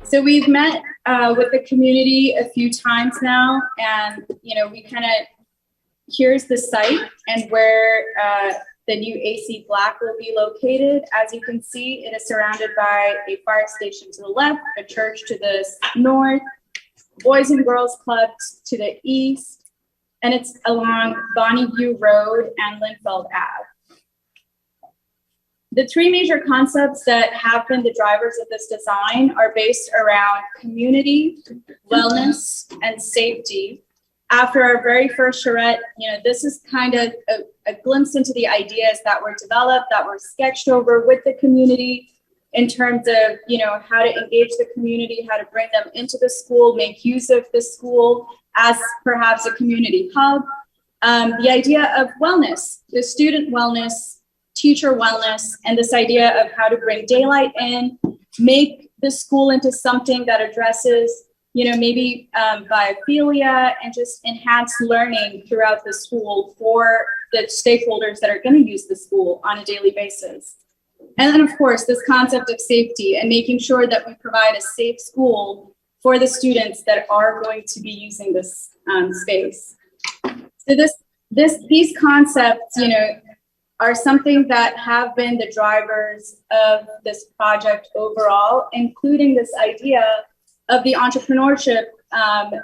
So we've met with the community a few times now, and we kind of, here's the site and where the new AC Black will be located. As you can see, it is surrounded by a fire station to the left, a church to the north, Boys and Girls Clubs to the east, and it's along Bonnie View Road and Linfeld Ave. The three major concepts that have been the drivers of this design are based around community, wellness, and safety. After our very first charrette, this is kind of a glimpse into the ideas that were developed, that were sketched over with the community in terms of, how to engage the community, how to bring them into the school, make use of the school as perhaps a community hub. The idea of wellness, the student wellness, teacher wellness, and this idea of how to bring daylight in, make the school into something that addresses maybe biophilia and just enhance learning throughout the school for the stakeholders that are going to use the school on a daily basis. And then, of course, this concept of safety and making sure that we provide a safe school for the students that are going to be using this space. So these concepts, are something that have been the drivers of this project overall, including this idea of the Entrepreneurship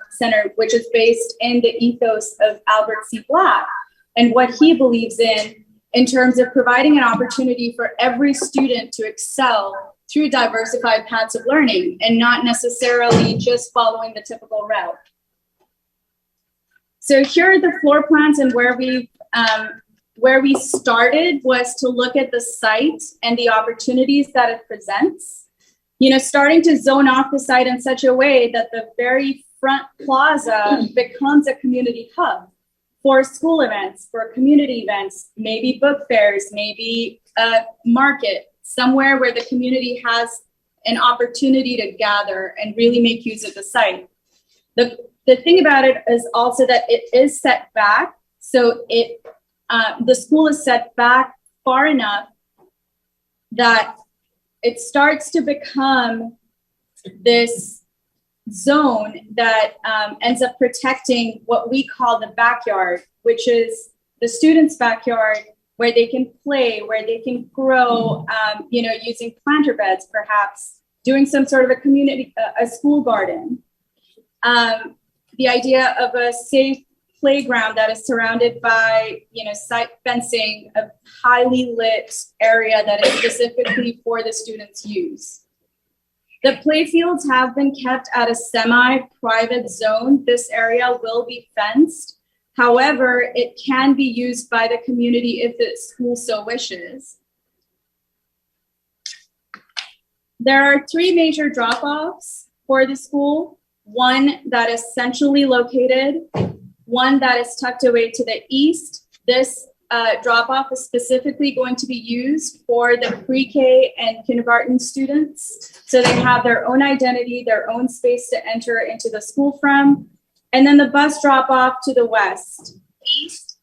Center, which is based in the ethos of Albert C. Black and what he believes in terms of providing an opportunity for every student to excel through diversified paths of learning and not necessarily just following the typical route. So here are the floor plans, and where we started was to look at the site and the opportunities that it presents. Starting to zone off the site in such a way that the very front plaza becomes a community hub for school events, for community events, maybe book fairs, maybe a market, somewhere where the community has an opportunity to gather and really make use of the site. The thing about it is also that it is set back. So the school is set back far enough that it starts to become this zone that ends up protecting what we call the backyard, which is the students' backyard, where they can play, where they can grow, using planter beds, perhaps doing some sort of a school garden. The idea of a safe playground that is surrounded by, site fencing, a highly lit area that is specifically for the students' use. The playfields have been kept at a semi-private zone. This area will be fenced. However, it can be used by the community if the school so wishes. There are three major drop-offs for the school. One that is centrally located, one that is tucked away to the east. This drop-off is specifically going to be used for the pre-K and kindergarten students. So they have their own identity, their own space to enter into the school from. And then the bus drop-off to the west. East,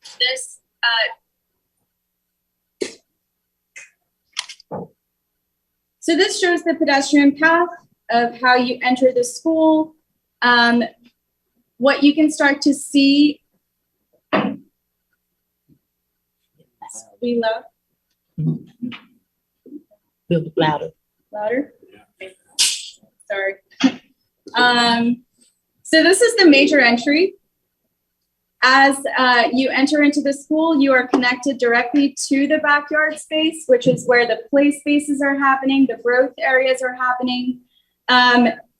so this shows the pedestrian path of how you enter the school. What you can start to see, we love. Louder. Louder? Sorry. So this is the major entry. As you enter into the school, you are connected directly to the backyard space, which is where the play spaces are happening, the growth areas are happening.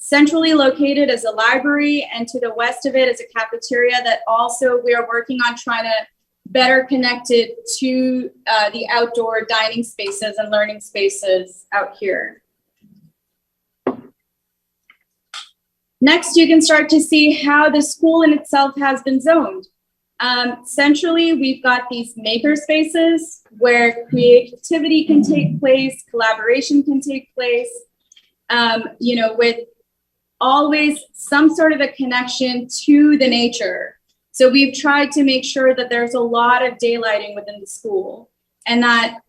Centrally located is a library, and to the west of it is a cafeteria that also we are working on trying to better connect it to the outdoor dining spaces and learning spaces out here. Next, you can start to see how the school in itself has been zoned. Centrally, we've got these maker spaces where creativity can take place, collaboration can take place, with always some sort of a connection to the nature. So we've tried to make sure that there's a lot of daylighting within the school, and that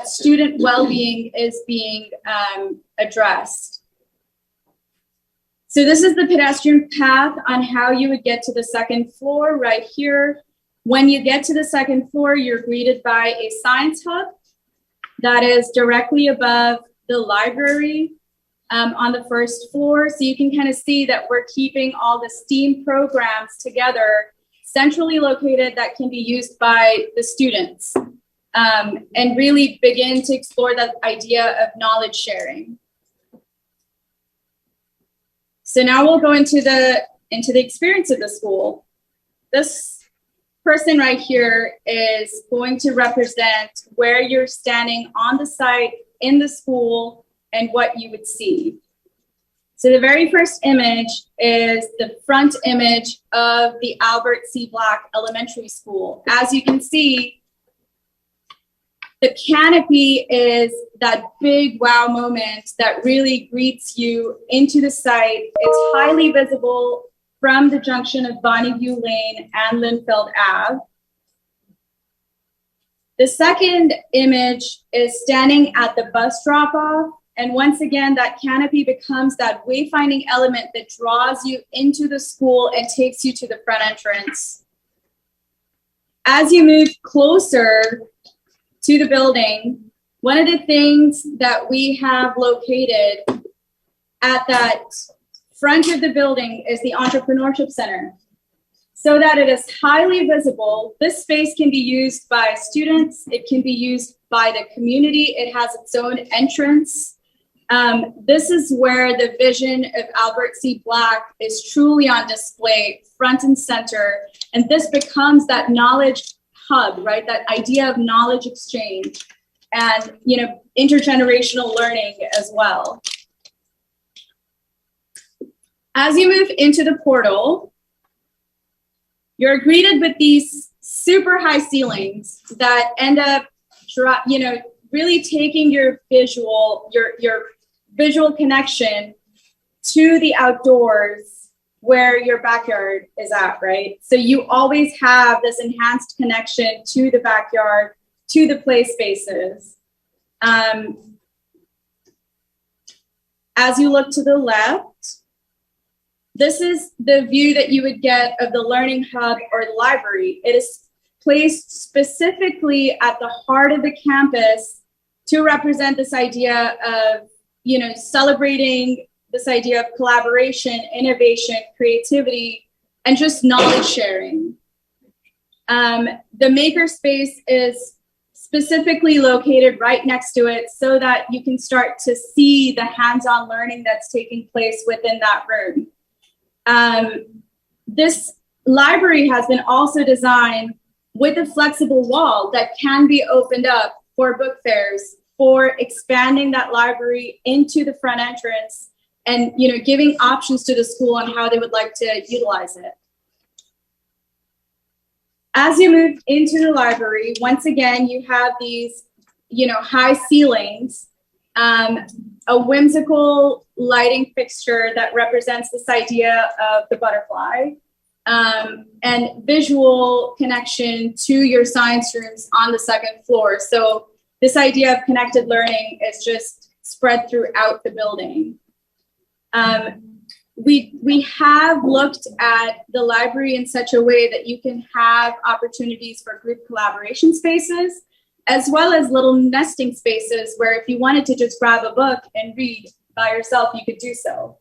student well-being is being addressed. So this is the pedestrian path on how you would get to the second floor right here. When you get to the second floor, you're greeted by a science hub that is directly above the library on the first floor. So you can kind of see that we're keeping all the STEAM programs together, centrally located, that can be used by the students, and really begin to explore that idea of knowledge sharing. So now we'll go into the experience of the school. This person right here is going to represent where you're standing on the site in the school and what you would see. So the very first image is the front image of the Albert C. Black Elementary School. As you can see, the canopy is that big wow moment that really greets you into the site. It's highly visible from the junction of Bonneview Lane and Linfeld Ave. The second image is standing at the bus drop-off. And once again, that canopy becomes that wayfinding element that draws you into the school and takes you to the front entrance. As you move closer to the building, one of the things that we have located at that front of the building is the Entrepreneurship Center. So that it is highly visible, this space can be used by students, it can be used by the community, it has its own entrance. This is where the vision of Albert C. Black is truly on display, front and center, and this becomes that knowledge hub, right? That idea of knowledge exchange and, intergenerational learning as well. As you move into the portal, you're greeted with these super high ceilings that end up, really taking your visual connection to the outdoors where your backyard is at, right? So you always have this enhanced connection to the backyard, to the play spaces. As you look to the left, this is the view that you would get of the learning hub or the library. It is placed specifically at the heart of the campus to represent this idea of, celebrating this idea of collaboration, innovation, creativity, and just knowledge sharing. The makerspace is specifically located right next to it so that you can start to see the hands-on learning that's taking place within that room. This library has been also designed with a flexible wall that can be opened up for book fairs, for expanding that library into the front entrance and, giving options to the school on how they would like to utilize it. As you move into the library, once again, you have these, high ceilings, a whimsical lighting fixture that represents this idea of the butterfly, and visual connection to your science rooms on the second floor. So this idea of connected learning is just spread throughout the building. We have looked at the library in such a way that you can have opportunities for group collaboration spaces, as well as little nesting spaces where if you wanted to just grab a book and read by yourself, you could do so.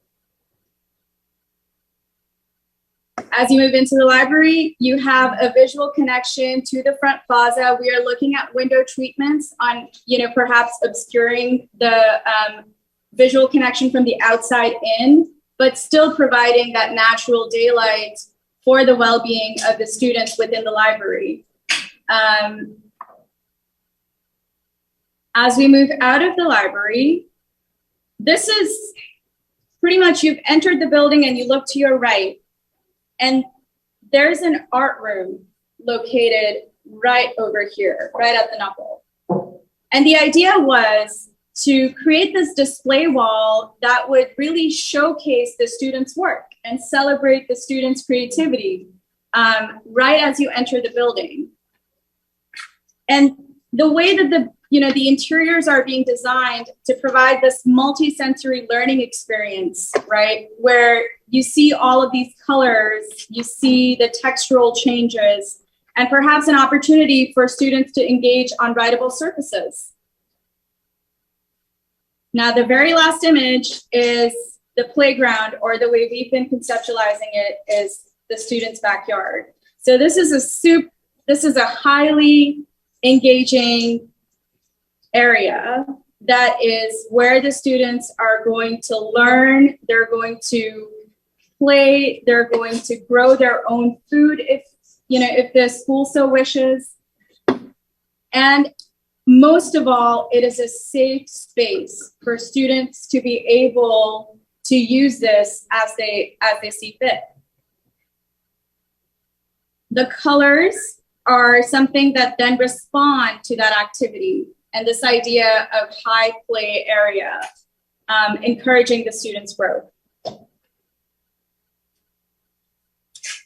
As you move into the library, you have a visual connection to the front plaza. We are looking at window treatments on, perhaps obscuring the visual connection from the outside in, but still providing that natural daylight for the well-being of the students within the library. As we move out of the library, this is pretty much, you've entered the building and you look to your right, and there's an art room located right over here, right at the knuckle. And the idea was to create this display wall that would really showcase the students' work and celebrate the students' creativity right as you enter the building. And the way that the the interiors are being designed to provide this multi-sensory learning experience, right? Where you see all of these colors, you see the textural changes, and perhaps an opportunity for students to engage on writable surfaces. Now, the very last image is the playground, or the way we've been conceptualizing it is the student's backyard. So this is a highly engaging area that is where the students are going to learn, they're going to play, they're going to grow their own food if the school so wishes. And most of all, it is a safe space for students to be able to use this as they see fit. The colors are something that then respond to that activity and this idea of high play area, encouraging the students' growth.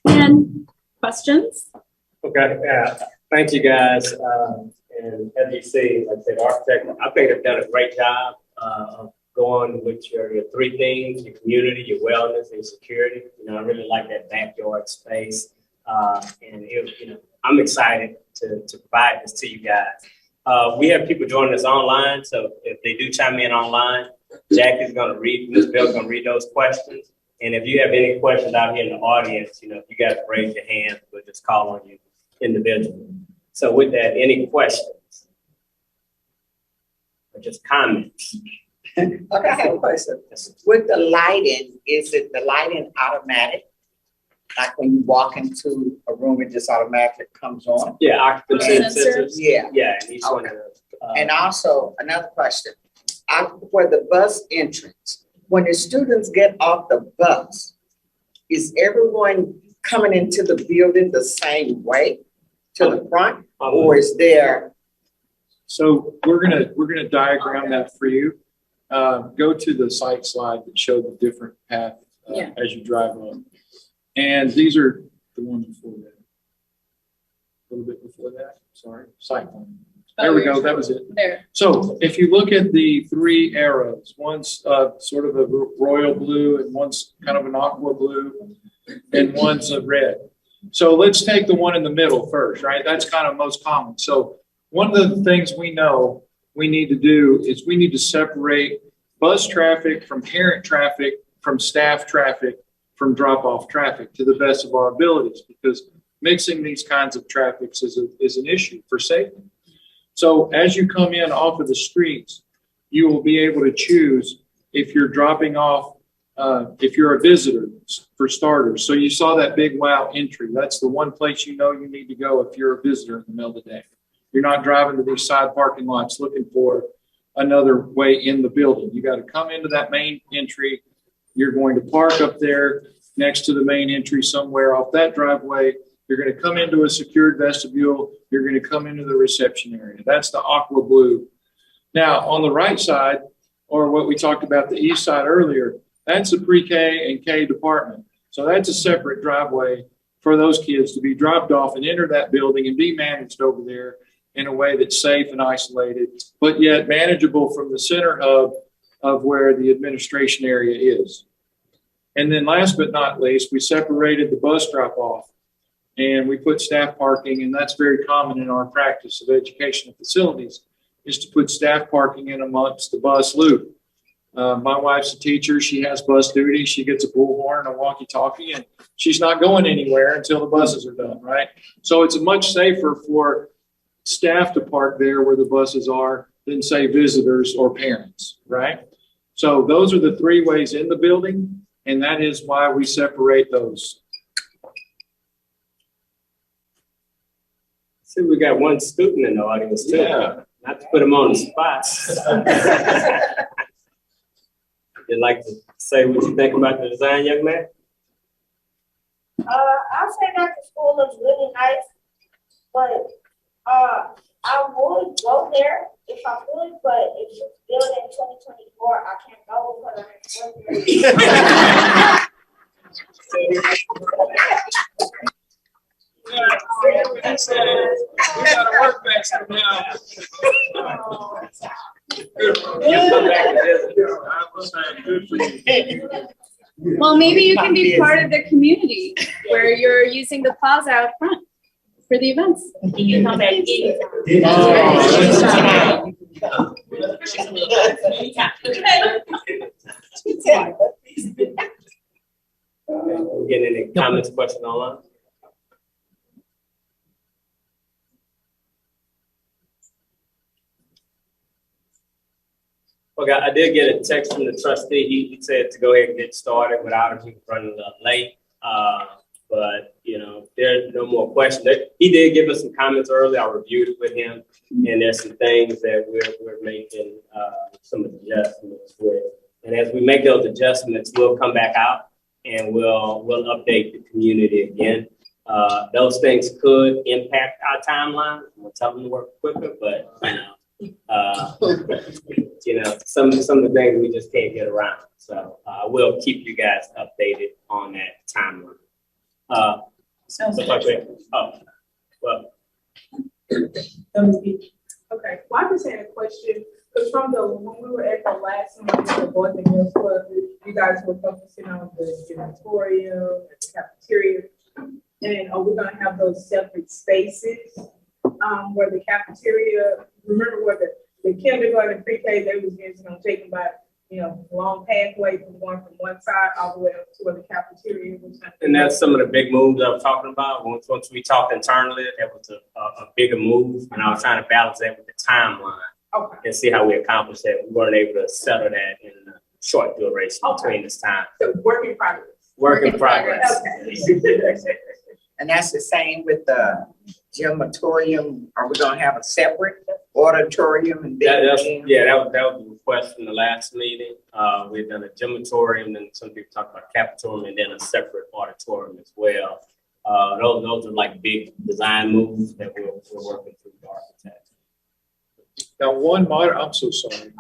And questions? Okay, thank you guys. And as you see, like I said, architect, I think they've done a great job of going with your three things: your community, your wellness, and security. I really like that backyard space. And I'm excited to provide this to you guys. We have people joining us online, so if they do chime in online, Jackie's going to read, Ms. Bell's going to read those questions. And if you have any questions out here in the audience, if you guys raise your hand, we'll just call on you individually. So with that, any questions or just comments? Okay, I have a question. With the lighting, is it the lighting automatic? Like when you walk into a room, it just automatically comes on? Yeah, occupancy sensors. Yeah. Yeah, and each one of and also, another question. For the bus entrance, when the students get off the bus, is everyone coming into the building the same way to the front? Or is there? So we're gonna diagram that for you. Go to the site slide that showed the different path as you drive up. And these are the ones before that. A little bit before that, sorry, site plan. There we go, that was it. There. So if you look at the three arrows, one's sort of a royal blue and one's kind of an aqua blue and one's a red. So let's take the one in the middle first, right? That's kind of most common. So one of the things we know we need to do is we need to separate bus traffic from parent traffic, from staff traffic, from drop-off traffic to the best of our abilities, because mixing these kinds of traffics is an issue for safety. So as you come in off of the streets, you will be able to choose if you're dropping off, if you're a visitor, for starters. So you saw that big wow entry. That's the one place you need to go if you're a visitor in the middle of the day. You're not driving to these side parking lots looking for another way in the building. You got to come into that main entry. You're going to park up there next to the main entry somewhere off that driveway. You're going to come into a secured vestibule. You're going to come into the reception area. That's the aqua blue. Now, on the right side, or what we talked about the east side earlier, that's the pre-K and K department. So that's a separate driveway for those kids to be dropped off and enter that building and be managed over there in a way that's safe and isolated, but yet manageable from the center hub of where the administration area is. And then last but not least, we separated the bus drop-off and we put staff parking, and that's very common in our practice of educational facilities, is to put staff parking in amongst the bus loop. My wife's a teacher. She has bus duty. She gets a bullhorn, a walkie-talkie, and she's not going anywhere until the buses are done, right? So it's much safer for staff to park there where the buses are than, say, visitors or parents, right? So those are the three ways in the building, and that is why we separate those. See, we got one student in the audience too. Yeah. Not to put him on the spot. You'd like to say what you think about the design, young man? I'll say that the school looks really nice, but I would go there if I could, but if it's built in 2024, I can't go because I'm in 4th grade. We gotta work next time now. You come back and visit. I was saying, good for you. Well, maybe you can be part of the community where you're using the plaza out front for the events. You come back anytime. We getting any comments, questions online? Okay, I did get a text from the trustee. He said to go ahead and get started without him running late. But you know, there's no more questions. He did give us some comments earlier. I reviewed it with him, and there's some things that we're making some adjustments with. And as we make those adjustments, we'll come back out and we'll update the community again. Those things could impact our timeline. We'll tell them to work quicker, but you know, some of the things we just can't get around. So we'll keep you guys updated on that timeline. Okay, well, I just had a question, because when we were at the last one, the Boys and Girls Club, you guys were focusing on the auditorium and the cafeteria. And are we gonna have those separate spaces, where the cafeteria, remember where the kindergarten and pre-K, they was just gonna take them by, you know, long pathway from going from one side all the way up to where the cafeteria was. And that's some of the big moves I'm talking about. Once we talked internally, that was a bigger move, and I was trying to balance that with the timeline. Okay. And see how we accomplish that. We weren't able to settle that in a short duration between this time. So work in progress. Work in progress. Okay. And that's the same with the gymatorium. Are we gonna have a separate auditorium and then gym? That was the request from the last meeting. We've done a gymatorium, and some people talked about cafetorium, and then a separate auditorium as well. Those are like big design moves that we're working through the architect. Now, I'm so sorry.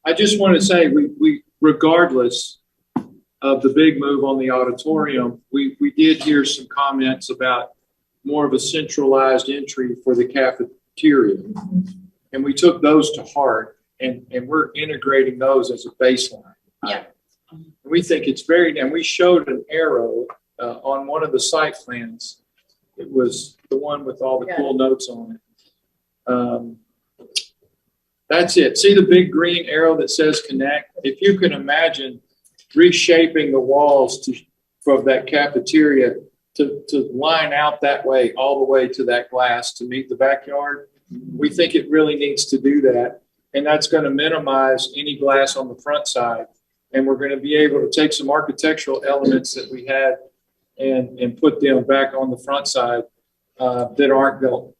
I just want to say, we regardless of the big move on the auditorium, we did hear some comments about more of a centralized entry for the cafeteria. And we took those to heart, and we're integrating those as a baseline. Yeah. We think it's and we showed an arrow on one of the site plans. It was the one with all the cool notes on it. That's it. See the big green arrow that says connect? If you can imagine reshaping the walls from that cafeteria to line out that way, all the way to that glass to meet the backyard, we think it really needs to do that. And that's going to minimize any glass on the front side. And we're going to be able to take some architectural elements that we had and put them back on the front side that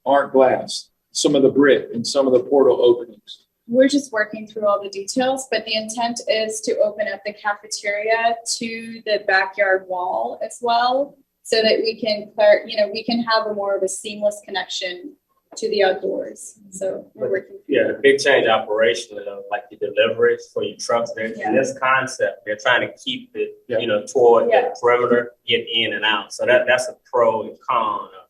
aren't glass. Some of the brick and some of the portal openings. We're just working through all the details, but the intent is to open up the cafeteria to the backyard wall as well, so that we can have a more of a seamless connection to the outdoors. So we're working. Yeah, the big change operationally, like the deliveries for your trucks. In this concept, they're trying to keep it, toward the perimeter, get in and out. So that's a pro and con of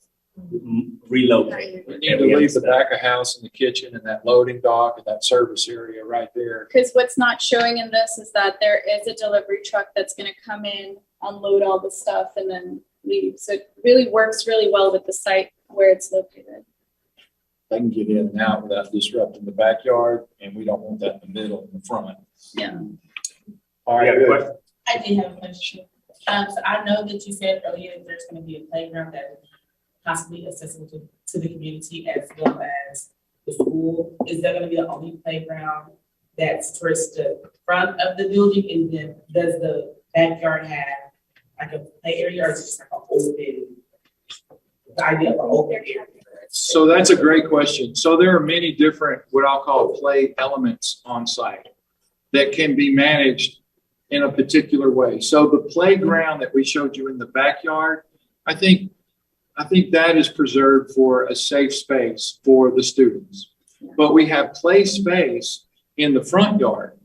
relocating. We need to leave the back of house and the kitchen and that loading dock and that service area right there. Because what's not showing in this is that there is a delivery truck that's going to come in, unload all the stuff, and then leave. So it really works really well with the site where it's located. They can get in and out without disrupting the backyard, and we don't want that in the middle and the front. Yeah. All right, good. I did have a question. So I know that you said earlier that there's going to be a playground that is possibly accessible to the community as well as the school. Is that going to be the only playground that's towards the front of the building? And then does the backyard have like a play area, or is it just like an open, the idea of an open area? So that's a great question. So there are many different, what I'll call play elements on site that can be managed in a particular way. So the playground that we showed you in the backyard, I think that is preserved for a safe space for the students. But we have play space in the front yard,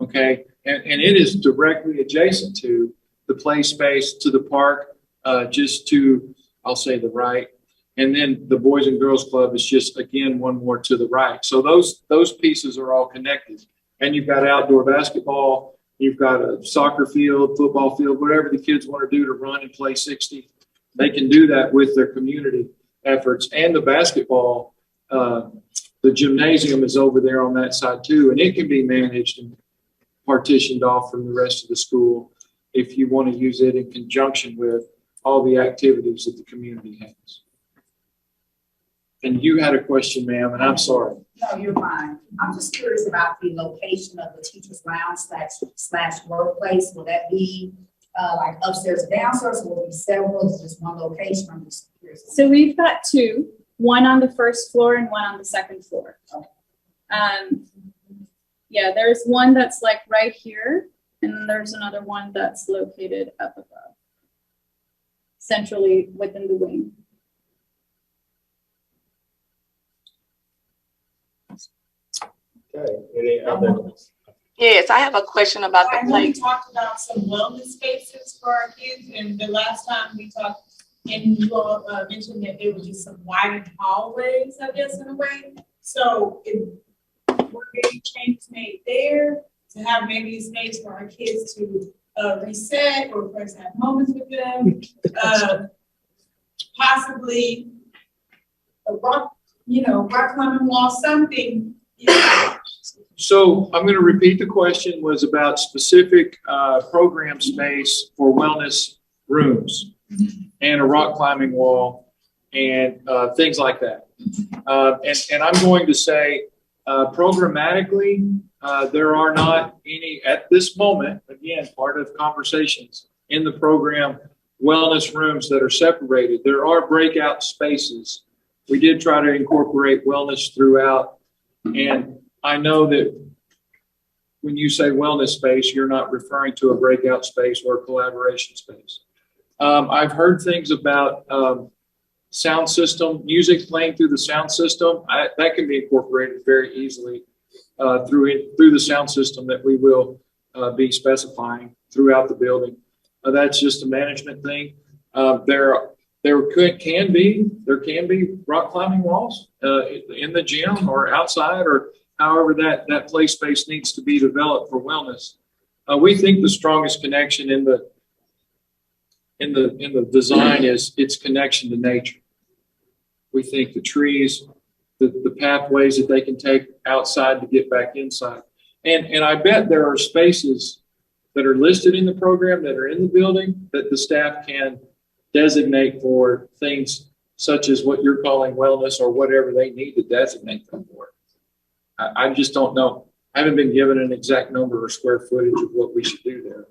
okay? And it is directly adjacent to the play space, to the park, just to, I'll say the right. And then the Boys and Girls Club is just, again, one more to the right. So those pieces are all connected. And you've got outdoor basketball, you've got a soccer field, football field, whatever the kids want to do to run and play 60. They can do that with their community efforts. And the basketball, the gymnasium is over there on that side too. And it can be managed and partitioned off from the rest of the school if you want to use it in conjunction with all the activities that the community has. And you had a question, ma'am, and I'm sorry. No, you're fine. I'm just curious about the location of the teacher's lounge slash workplace. Will that be like upstairs or downstairs? Will it be several? Is it just one location? I'm just curious. So we've got two, one on the first floor and one on the second floor. Yeah, there's one that's like right here, and then there's another one that's located up above, centrally within the wing. Okay, any other? Yes, I have a question about I the know we play. talked about some wellness spaces for our kids, and the last time we talked, and you all mentioned that there would be some widened hallways, I guess, in a way. So if were any changes made there to have maybe a space for our kids to reset or for us to have moments with them, possibly a rock climbing wall, something. So I'm going to repeat the question was about specific program space for wellness rooms and a rock climbing wall and things like that. And I'm going to say programmatically, there are not any at this moment, again, part of conversations in the program, wellness rooms that are separated. There are breakout spaces. We did try to incorporate wellness throughout. And I know that when you say wellness space, you're not referring to a breakout space or a collaboration space. I've heard things about sound system, music playing through the sound system. That can be incorporated very easily through the sound system that we will be specifying throughout the building. That's just a management thing. There can be rock climbing walls in the gym or outside or however that play space needs to be developed for wellness. We think the strongest connection in the design is its connection to nature. We think the trees, the pathways that they can take outside to get back inside. And I bet there are spaces that are listed in the program that are in the building that the staff can designate for things such as what you're calling wellness or whatever they need to designate them for. I just don't know. I haven't been given an exact number or square footage of what we should do there.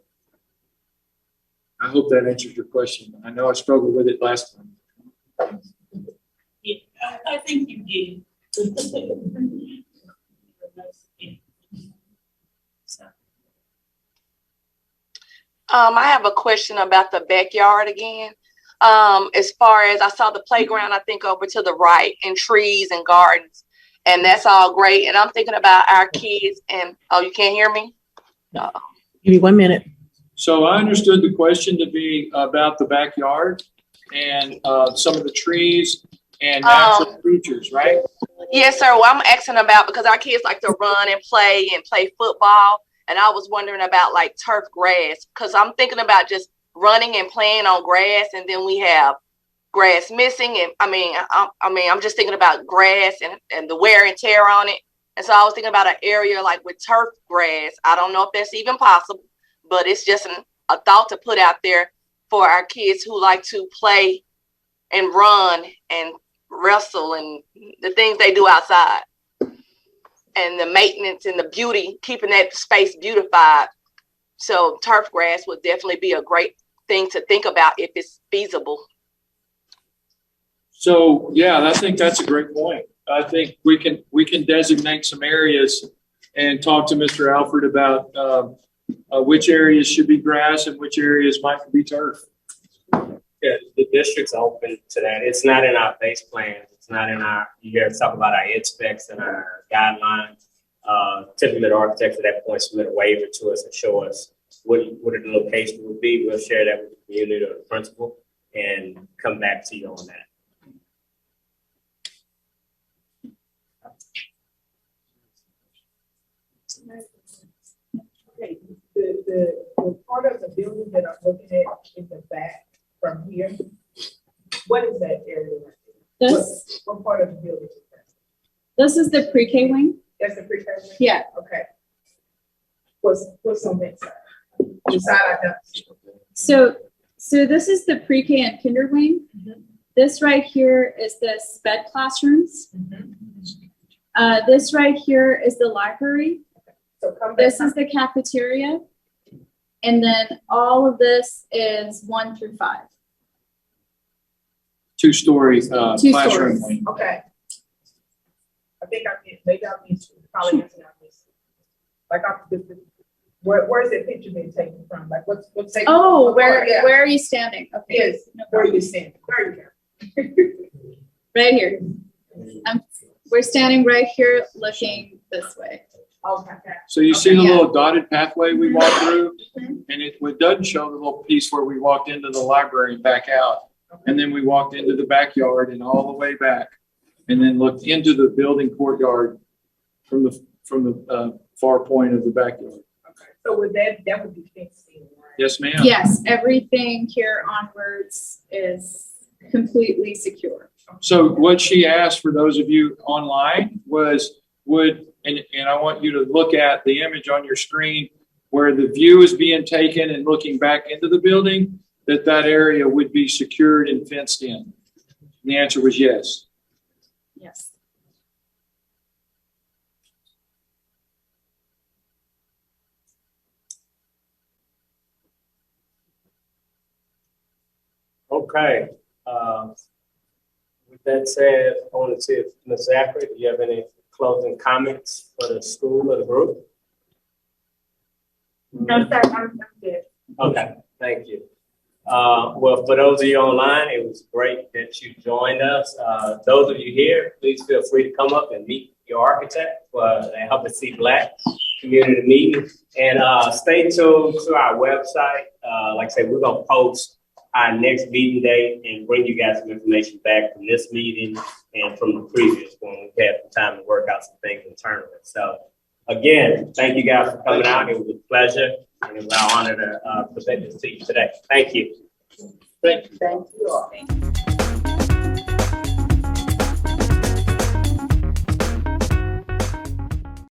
I hope that answers your question. I know I struggled with it last time. Yeah, I think you did. I have a question about the backyard again. As far as I saw the playground, I think over to the right and trees and gardens, and that's all great. And I'm thinking about our kids and, oh, you can't hear me? No. Give me 1 minute. So I understood the question to be about the backyard and some of the trees and natural features, right? Yes, sir. Well, I'm asking about, because our kids like to run and play football. And I was wondering about like turf grass, because I'm thinking about just running and playing on grass, and then we have grass missing. And I'm just thinking about grass and the wear and tear on it. And so I was thinking about an area like with turf grass. I don't know if that's even possible, but it's just a thought to put out there for our kids who like to play and run and wrestle and the things they do outside. And the maintenance and the beauty, keeping that space beautified. So turf grass would definitely be a great thing to think about if it's feasible. So yeah, I think that's a great point. I think we can designate some areas and talk to Mr. Alfred about which areas should be grass and which areas might be turf. Yeah, the district's open to that. It's not in our base plans. It's not in our, you hear us talk about our ed specs and our guidelines. Typically the architect at that point submit a waiver to us and show us what the location would be. We'll share that with the community or the principal and come back to you on that. the part of the building that I'm looking at in the back from here, what is that area right there? This, What part of the building is that? this is the pre-K wing. That's the pre-K? Yeah. Okay. What's on that side? The side I got. So this is the pre-K and kinder wing. This right here is the sped classrooms. This right here is the library. So come back. This is the cafeteria. And then all of this is 1 through 5. Two-story Two classroom stories. wing. Okay. I think maybe I missed you. Probably answer I missed it. Like where's that picture being taken from? Like what's taken? Oh, from? where Yeah. are you standing? Okay. Yes, No where are problem. you standing? Where are you going? Right here. We're standing right here looking this way. Okay. So you see the Yeah. little dotted pathway we walked through? And it doesn't show the little piece where we walked into the library and back out. And then we walked into the backyard and all the way back. And then looked into the building courtyard from the far point of the backyard. Okay. So with that would be fenced in, right? Yes, ma'am? Yes, everything here onwards is completely secure. So what she asked for those of you online was and I want you to look at the image on your screen where the view is being taken and looking back into the building, that area would be secured and fenced in. And the answer was yes. Yes. Okay. With that said, I want to see if Ms. Zachary, do you have any closing comments for the school or the group? No, sir, I'm good. Okay, thank you. Well, for those of you online, it was great that you joined us. Those of you here, please feel free to come up and meet your architect for the Help Us See Black community meeting. And stay tuned to our website. Like I said, we're going to post our next meeting date and bring you guys some information back from this meeting and from the previous one. We had some time to work out some things internally. So again, thank you guys for coming out. It was a pleasure and it was our honor to present this to you today. Thank you. Thank you all.